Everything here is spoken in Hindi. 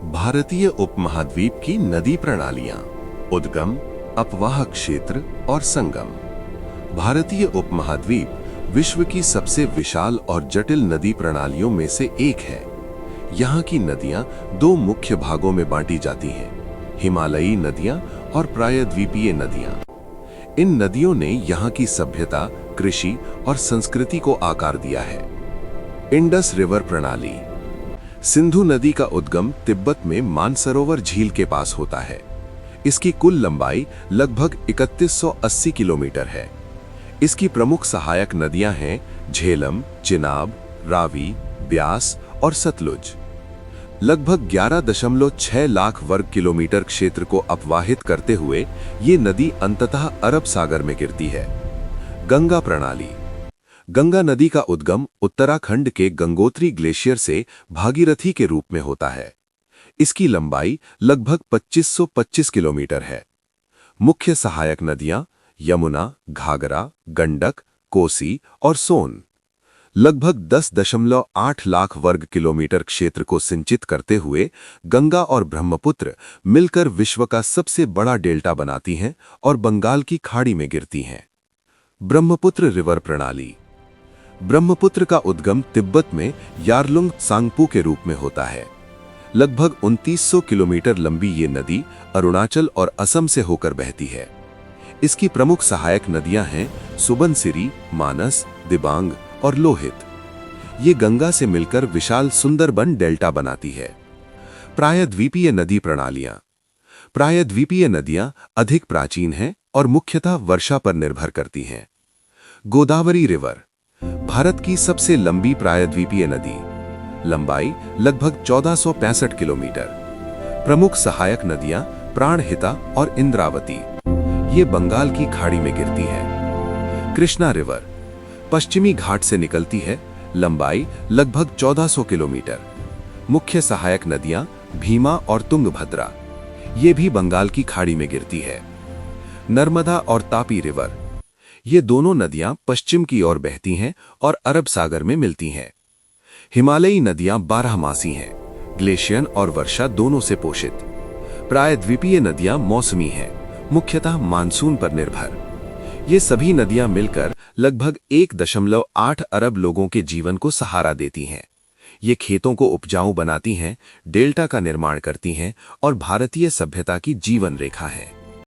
भारतीय उपमहाद्वीप की नदी प्रणालियां, उद्गम, अपवाह क्षेत्र और संगम। भारतीय उपमहाद्वीप विश्व की सबसे विशाल और जटिल नदी प्रणालियों में से एक है। यहाँ की नदियां दो मुख्य भागों में बांटी जाती हैं, हिमालयी नदियां और प्रायद्वीपीय नदियां। इन नदियों ने यहाँ की सभ्यता, कृषि और संस्कृति को आकार दिया है। इंडस रिवर प्रणाली। सिंधु नदी का उद्गम तिब्बत में मानसरोवर झील के पास होता है। इसकी कुल लंबाई लगभग 3180 किलोमीटर है। इसकी प्रमुख सहायक नदियां हैं झेलम, चिनाब, रावी, ब्यास और सतलुज। लगभग 11.6 लाख वर्ग किलोमीटर क्षेत्र को अपवाहित करते हुए ये नदी अंततः अरब सागर में गिरती है। गंगा प्रणाली। गंगा नदी का उद्गम उत्तराखंड के गंगोत्री ग्लेशियर से भागीरथी के रूप में होता है। इसकी लंबाई लगभग 2525 किलोमीटर है। मुख्य सहायक नदियां यमुना, घाघरा, गंडक, कोसी और सोन। लगभग 10.8 लाख वर्ग किलोमीटर क्षेत्र को सिंचित करते हुए गंगा और ब्रह्मपुत्र मिलकर विश्व का सबसे बड़ा डेल्टा बनाती हैं और बंगाल की खाड़ी में गिरती हैं। ब्रह्मपुत्र रिवर प्रणाली। ब्रह्मपुत्र का उद्गम तिब्बत में यारलुंग सांगपू के रूप में होता है। लगभग 2900 किलोमीटर लंबी ये नदी अरुणाचल और असम से होकर बहती है। इसकी प्रमुख सहायक नदियां हैं सुबनसिरी, मानस, दिबांग और लोहित। ये गंगा से मिलकर विशाल सुंदरबन डेल्टा बनाती है। प्रायद्वीपीय नदी प्रणालियां। प्रायद्वीपीय नदियां अधिक प्राचीन हैं और मुख्यतः वर्षा पर निर्भर करती हैं। गोदावरी रिवर, भारत की सबसे लंबी प्रायद्वीपीय नदी, लंबाई लगभग 1465 किलोमीटर। प्रमुख सहायक नदियां प्राणहिता और इंद्रावती। ये बंगाल की खाड़ी में गिरती है। कृष्णा रिवर, पश्चिमी घाट से निकलती है, लंबाई लगभग 1400 किलोमीटर। मुख्य सहायक नदियां भीमा और तुंगभद्रा। ये भी बंगाल की खाड़ी में गिरती है। नर्मदा और तापी रिवर, ये दोनों नदियां पश्चिम की ओर बहती हैं और अरब सागर में मिलती हैं। हिमालयी नदियां 12मासी हैं, ग्लेशियर और वर्षा दोनों से पोषित। प्रायद्वीपीय नदियां मौसमी हैं, मुख्यतः मानसून पर निर्भर। ये सभी नदियां मिलकर लगभग 1.8 अरब लोगों के जीवन को सहारा देती हैं। ये खेतों को उपजाऊ बनाती हैं, डेल्टा का निर्माण करती हैं और भारतीय सभ्यता की जीवन रेखा है।